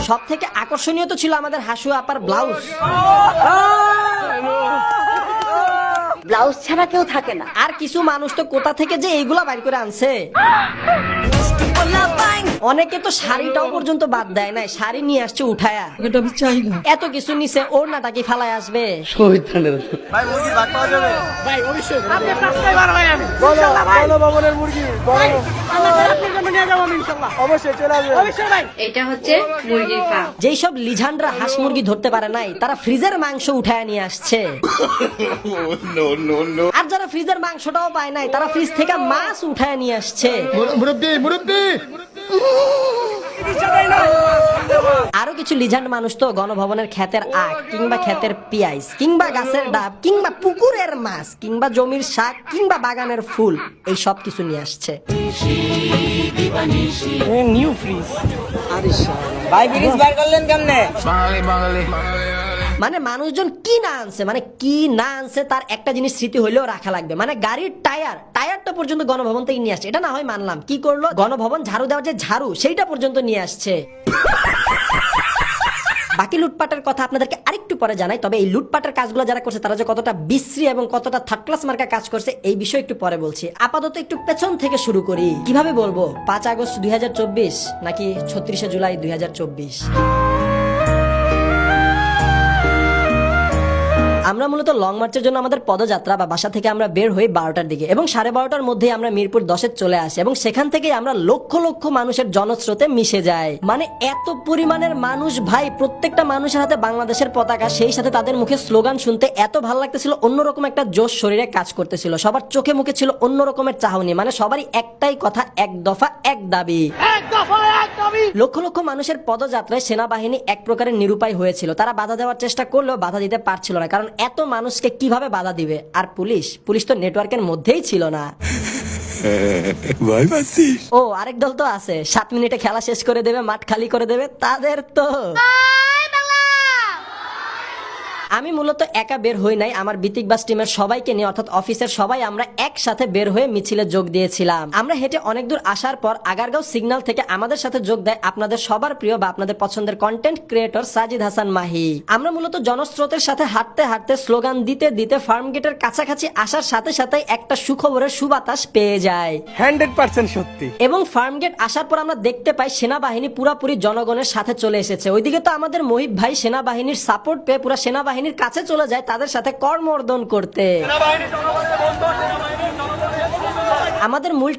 সব থেকে আকর্ষণীয় তো ছিল আমাদের হাসু আপার ব্লাউজ। ব্লাউজ ছাড়া কেউ থাকে না। আর কিছু মানুষ তো কোথা থেকে যে এইগুলা বাইর করে আনছে। অনেকে তো শাড়িটাও পর্যন্ত বাদ দেয় নাই, শাড়ি নিয়ে আসছে উঠায়া। এটা আমি চাই না। এত কিছু নিচে ওর নাটাকি ফালায় আসবে। ভাই মুরগির ভাগ পাওয়া যাবে? ভাই অবশ্যই আপনি সাবস্ক্রাইবার ভাই আমি ইনশাআল্লাহ ভাই বলো ভবনের মুরগি বলো আমরা আপনার জন্য নিয়ে যাব ইনশাআল্লাহ অবশ্যই চলে আসবে অবশ্যই ভাই। এটা হচ্ছে মুরগির ফার্ম। যেই সব লিজান্ডরা হাঁস মুরগি ধরতে পারে নাই তারা ফ্রিজের মাংস উঠায় নিয়ে আসছে। আর যারা ফ্রিজের মাংসটাও পায় নাই তারা ফ্রিজ থেকে মাছ উঠায় নিয়ে আসছে। আরো কিছু লিজান্ড মানুষ তো গণভবনের ক্ষেতের আখ কিংবা ক্ষেতের পিয়াইজ কিংবা গাছের ডাব কিংবা পুকুরের মাছ কিংবা জমির শাক কিংবা বাগানের ফুল এই সব কিছু নিয়ে আসছে। নিউ ফ্রিজ ভাই ফ্রিজ বার করলেন কেমনে? মানে মানুষজন কি না আনছে, মানে কি না আনছে তার একটা জিনিস স্মৃতি হইলেও রাখা লাগবে। মানে গাড়ির টায়ারটা পর্যন্ত গণভবন থেকে নিয়ে আসছে। এটা না হয় মানলাম, কি করলো গণভবন ঝাড়ু দেওয়ার যে ঝাড়ু সেইটা পর্যন্ত নিয়ে আসছে। বাকি লুটপাটের কথা আপনাদেরকে আরেকটু পরে জানাই, তবে এই লুটপাটের কাজগুলো যারা করছে তারা যে কতটা বিশ্রী এবং কতটা থার্ড ক্লাস মার্কা কাজ করছে এই বিষয়ে একটু পরে বলছি। আপাতত একটু পেছন থেকে শুরু করি। কিভাবে বলবো, 5 আগস্ট 2024 নাকি 36 জুলাই 2024? আমরা মূলত লং মার্চের জন্য আমাদের পদযাত্রা বা বাসা থেকে আমরা বের হই 12টার দিকে এবং 12:30টার মধ্যে আমরা মিরপুর 10-এ চলে আসি এবং সেখান থেকে আমরা লক্ষ লক্ষ মানুষের জনস্রোতে মিশে যাই। মানে এত পরিমাণের মানুষ ভাই, প্রত্যেকটা মানুষের হাতে বাংলাদেশের পতাকা, সেই সাথে তাদের মুখে স্লোগান শুনতে এত ভালো লাগতেছিল, অন্যরকম একটা জোশ শরীরে কাজ করতেছিল। সবার চোখে মুখে ছিল অন্য রকমের চাহনি, মানে সবারই একটাই কথা, এক দফা এক দাবি। লক্ষ লক্ষ মানুষের পদযাত্রায় সেনাবাহিনী এক প্রকারের নিরুপায় হয়েছিল। তারা বাধা দেওয়ার চেষ্টা করলেও বাধা দিতে পারছিল না, কারণ এত মানুষকে কিভাবে বাধা দিবে। আর পুলিশ তো নেটওয়ার্কের মধ্যেই ছিল না। ও আরেক দল তো আছে 7 মিনিটে খেলা শেষ করে দেবে, মাঠ খালি করে দেবে, তাদের তো। আমি মূলত একা বের হই নাই, আমার বিতিক বাস টিমের সবাইকে নিয়ে, অর্থাৎ অফিসের সবাই আমরা একসাথে বের হয়ে মিছিলে যোগ দিয়েছিলাম। আমরা হেঁটে অনেক দূর আসার পর আগারগাঁও সিগন্যাল থেকে আমাদের সাথে যোগ দেয় আপনাদের সবার প্রিয় বা আপনাদের পছন্দের কন্টেন্ট ক্রিয়েটর সাজিদ হাসান মাহি। আমরা মূলত জনস্রোতের সাথে হাঁটতে হাঁটতে স্লোগান দিতে দিতে ফার্ম গেটের কাছাকাছি আসার সাথে সাথে একটা সুখবরের সুবাতাস পেয়ে যায়। 100% সত্যি। এবং ফার্ম গেট আসার পর আমরা দেখতে পাই সেনাবাহিনী পুরাপুরি জনগণের সাথে চলে এসেছে। ওইদিকে তো আমাদের মহিব ভাই সেনাবাহিনীর সাপোর্ট পেয়ে পুরা সেনাবাহিনীর কাছে চলে যায় তাদের সাথে কর্মর্দন করতে। আমাদের মূল